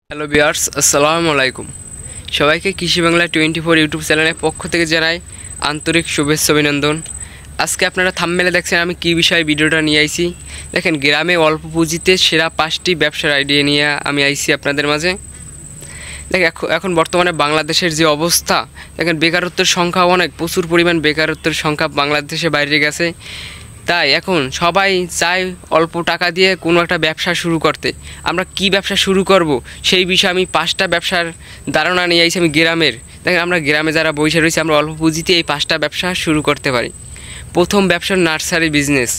Hello viewers, আসসালামু আলাইকুম। সবাইকে কৃষি বাংলা 24 ইউটিউব চ্যানেলের পক্ষ থেকে জানাই আন্তরিক শুভেচ্ছা অভিনন্দন। আজকে আপনারা থাম্বনেলে দেখছেন আমি কী বিষয়ে ভিডিওটা নিয়ে আইছি। দেখেন, গ্রামে অল্প পুঁজিতে সেরা 5টি ব্যবসার আইডিয়া নিয়ে আমি আইছি আপনাদের মাঝে। দেখেন, এখন বর্তমানে বাংলাদেশের যে অবস্থা, দেখেন বেকারত্বের সংখ্যা অনেক, প্রচুর পরিমাণ বেকারত্বের সংখ্যা বাংলাদেশে বাইরে গেছে। তাই এখন সবাই চায় অল্প টাকা দিয়ে কোনো একটা ব্যবসা শুরু করতে। আমরা কি ব্যবসা শুরু করব সেই বিষয়ে আমি 5টা ব্যবসার ধারণা নিয়ে আইছি আমি গ্রামের। দেখেন, আমরা গ্রামে যারা বসে রয়েছে আমরা অল্প পুঁজিতে এই 5টা ব্যবসা শুরু করতে পারি। প্রথম ব্যবসা নার্সারি বিজনেস।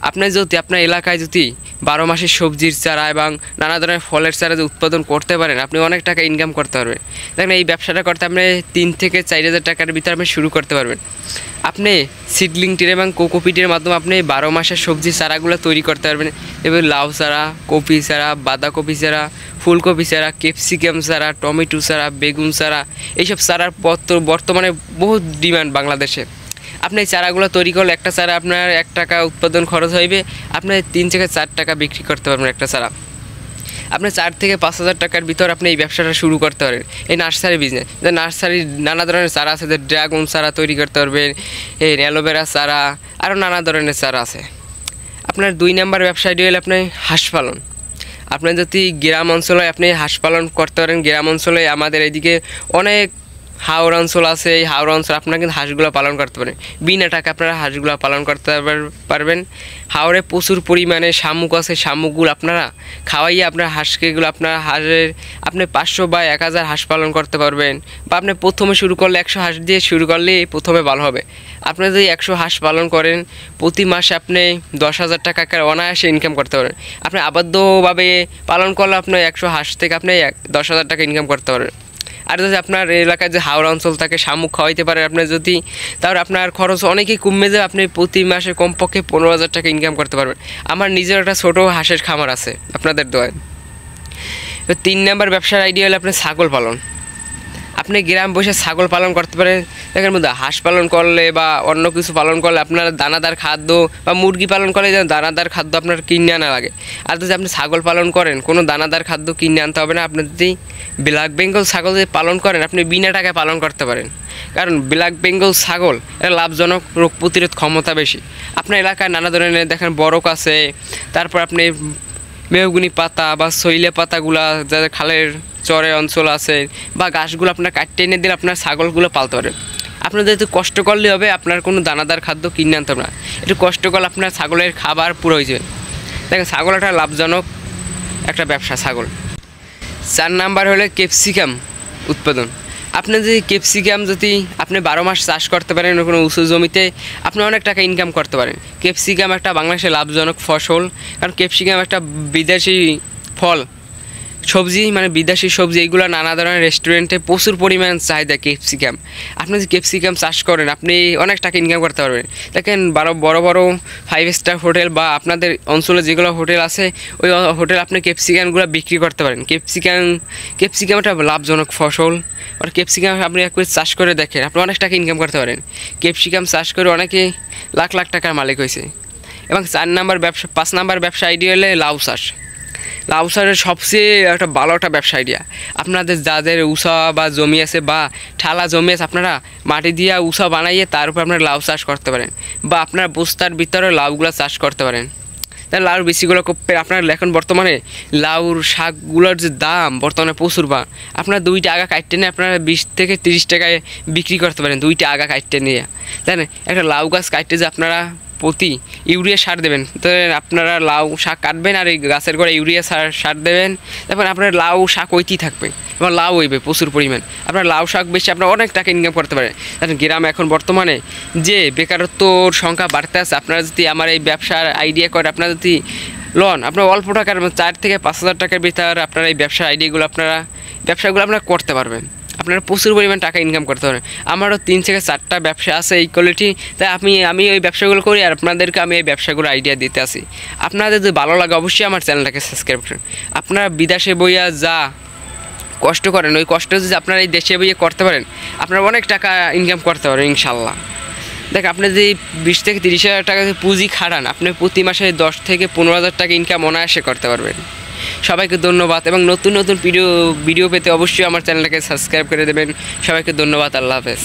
আপনার এলাকায় যদি 12 মাসের সবজির চারা এবং নানা ধরনের ফলের চারা যদি উৎপাদন করতে পারেন, আপনি অনেক টাকা ইনকাম করতে পারবেন। দেখেন, এই ব্যবসাটা করতে আপনি 3 থেকে 4 হাজার টাকার ভিতরে আপনি শুরু করতে পারবেন। আপনি সিডলিং ট্রে এবং কোকোপিটের মাধ্যমে আপনি 12 মাসের সবজি চারাগুলো তৈরি করতে পারবেন। এবার লাউ চারা, কপি চারা, বাঁধাকপি চারা, ফুলকপি চারা, ক্যাপসিকাম চারা, টমেটো চারা, বেগুন চারা, এইসব চারার বর্তমানে বহুত ডিমান্ড বাংলাদেশে। আপনি এই চারাগুলো তৈরি করলে একটা চারা আপনার 1 টাকা উৎপাদন খরচ হইবে, আপনি 3 থেকে 4 টাকা বিক্রি করতে পারবেন একটা চারা। আপনি 4 থেকে 5 হাজার টাকার ভিতর আপনি এই ব্যবসাটা শুরু করতে পারেন। এই নার্সারি বিজনেস, নার্সারির নানা ধরনের চারা আছে, যে ড্রাগন চারা তৈরি করতে পারবেন, এই অ্যালোভেরা চারা, আরও নানা ধরনের চারা আছে। আপনার 2 নাম্বার ব্যবসাটি হলে আপনি হাঁস পালন। আপনার যদি গ্রাম অঞ্চলে আপনি হাঁস পালন করতে পারেন, গ্রাম অঞ্চলে আমাদের এইদিকে অনেক হাওড় অঞ্চল আছে, এই হাওড় অঞ্চল আপনারা কিন্তু হাঁসগুলো পালন করতে পারেন। বিনা টাকা আপনারা হাঁসগুলো পালন করতে পারবেন। হাওড়ে প্রচুর পরিমাণে শামুক আছে, শামুকগুলো আপনারা খাওয়াইয়ে আপনার হাঁসকেগুলো আপনার হাঁসের আপনি 500 বা 1000 হাঁস পালন করতে পারবেন। বা আপনি প্রথমে শুরু করলে 100 হাঁস দিয়ে শুরু করলে প্রথমে ভালো হবে। আপনি যদি 100 হাঁস পালন করেন, প্রতি মাসে আপনি 10,000 টাকা অনায়াসে ইনকাম করতে পারেন। আপনি আবদ্ধভাবে পালন করলে আপনি 100 হাঁস থেকে আপনি 10,000 টাকা ইনকাম করতে পারবেন। আর যদি আপনার এলাকায় যে হাওড়া অঞ্চল থাকে শামুক খাওয়াইতে পারেন আপনি যদি, তাহলে আপনার খরচ অনেকই কমে যায়। আপনি প্রতি মাসে কমপক্ষে 15,000 টাকা ইনকাম করতে পারবেন। আমার নিজের একটা ছোটো হাঁসের খামার আছে আপনাদের দোয়ায়। 3 নাম্বার ব্যবসার আইডিয়া হলে আপনি ছাগল পালন। আপনি গ্রাম বসে ছাগল পালন করতে পারেন। দেখেন বন্ধু, হাঁস পালন করলে বা অন্য কিছু পালন করলে আপনার দানাদার খাদ্য, বা মুরগি পালন করলে যেন দানাদার খাদ্য আপনার কিনে আনা লাগে। আর যদি আপনি ছাগল পালন করেন, কোনো দানাদার খাদ্য কিনে আনতে হবে না। আপনি যদি ব্ল্যাক বেঙ্গল ছাগল যদি পালন করেন, আপনি বিনা টাকায় পালন করতে পারেন। কারণ ব্ল্যাক বেঙ্গল ছাগল এটা লাভজনক, রোগ প্রতিরোধ ক্ষমতা বেশি। আপনার এলাকায় নানা ধরনের দেখেন বরক আছে, তারপর আপনি মেহগুনি পাতা বা শৈলে পাতাগুলা যাদের খালের চরে অঞ্চল আছে, বা গাছগুলো আপনার কাটতে এনে দিলে আপনার ছাগলগুলো পালতে পারেন। আপনার যেহেতু কষ্ট করলে হবে, আপনার কোনো দানাদার খাদ্য কিনে আনতে হবে না। একটু কষ্ট করলে আপনার ছাগলের খাবার পুরো হয়ে যাবে। দেখেন, ছাগল একটা লাভজনক একটা ব্যবসা ছাগল। 4 নাম্বার হলে ক্যাপসিকাম উৎপাদন। আপনি যদি ক্যাপসিকাম যদি আপনি 12 মাস চাষ করতে পারেন কোনো উঁচু জমিতে, আপনি অনেক টাকা ইনকাম করতে পারেন। ক্যাপসিকাম একটা বাংলাদেশের লাভজনক ফসল, কারণ ক্যাপসিকাম একটা বিদেশি ফল সবজি, মানে বিদেশি সবজি। এইগুলো নানা ধরনের রেস্টুরেন্টে প্রচুর পরিমাণ চাহিদা ক্যাপসিকাম। আপনি যদি ক্যাপসিকাম চাষ করেন, আপনি অনেক টাকা ইনকাম করতে পারবেন। দেখেন, বড় বড় 5 স্টার হোটেল বা আপনাদের অঞ্চলে যেগুলো হোটেল আছে, ওই হোটেল আপনি ক্যাপসিকামগুলো বিক্রি করতে পারেন। ক্যাপসিকাম একটা লাভজনক ফসল। আর ক্যাপসিকাম আপনি একবার চাষ করে দেখেন, আপনি অনেক টাকা ইনকাম করতে পারেন। ক্যাপসিকাম চাষ করে অনেকে লাখ লাখ টাকার মালিক হয়েছে। এবং 5 নাম্বার ব্যবসা আইডিয়া হলে লাউ চাষ। লাউ চাষের সবচেয়ে একটা ভালো একটা ব্যবসা আইডিয়া। আপনাদের যাদের উষা বা জমি আছে বা ঠালা জমি আছে, আপনারা মাটি দিয়ে উষা বানাইয়ে তার উপর আপনারা লাউ চাষ করতে পারেন, বা আপনার বস্তার ভিতরে লাউগুলো চাষ করতে পারেন। তাহলে লাউর বেশিগুলো আপনার এখন বর্তমানে লাউর শাকগুলোর যে দাম বর্তমানে প্রচুর। বা আপনার 2টা আগা কাটতে নিয়ে আপনারা 20 থেকে 30 টাকায় বিক্রি করতে পারেন, 2টা আগা কাটতে নিয়ে। তাই না? একটা লাউ গাছ কাটতে যে আপনারা প্রতি ইউরিয়া সার দেবেন, তো আপনারা লাউ শাক কাটবেন আর এই গাছের গোড়ায় ইউরিয়া সার দেবেন। তারপর আপনার লাউ শাক হইতেই থাকবে এবং লাউ হইবে প্রচুর পরিমাণ। আপনার লাউ শাক বেশি, আপনারা অনেক টাকা ইনকাম করতে পারেন। কারণ গ্রামে এখন বর্তমানে যে বেকারত্বর সংখ্যা বাড়তে আছে, আপনারা যদি আমার এই ব্যবসার আইডিয়া করে আপনারা যদি লন, আপনার অল্প টাকার 4 থেকে 5 হাজার টাকার ভিতর আপনারা এই ব্যবসার আইডিয়াগুলো ব্যবসাগুলো আপনারা করতে পারবেন। আপনারা প্রচুর পরিমাণ টাকা ইনকাম করতে পারেন। আমারও 3 থেকে 4টা ব্যবসা আছে এই কোয়ালিটি। তাই আমি ওই ব্যবসাগুলো করি, আর আপনাদেরকে আমি এই ব্যবসাগুলো আইডিয়া দিতে আসি। আপনাদের যদি ভালো লাগে অবশ্যই আমার চ্যানেলটাকে সাবস্ক্রাইব করুন। আপনারা বিদেশে বইয়া যা কষ্ট করেন, ওই কষ্ট যদি আপনারা এই দেশে বইয়ে করতে পারেন, আপনারা অনেক টাকা ইনকাম করতে পারেন ইনশাল্লাহ। দেখ, আপনি যদি 20 থেকে 30 হাজার টাকা পুঁজি খাটান, আপনি প্রতি মাসে 10 থেকে 15 হাজার টাকা ইনকাম অনায়াসে করতে পারবেন। সবাইকে ধন্যবাদ এবং নতুন নতুন ভিডিও পেতে অবশ্যই আমার চ্যানেলটাকে সাবস্ক্রাইব করে দেবেন। সবাইকে ধন্যবাদ। আল্লাহ হাফেজ।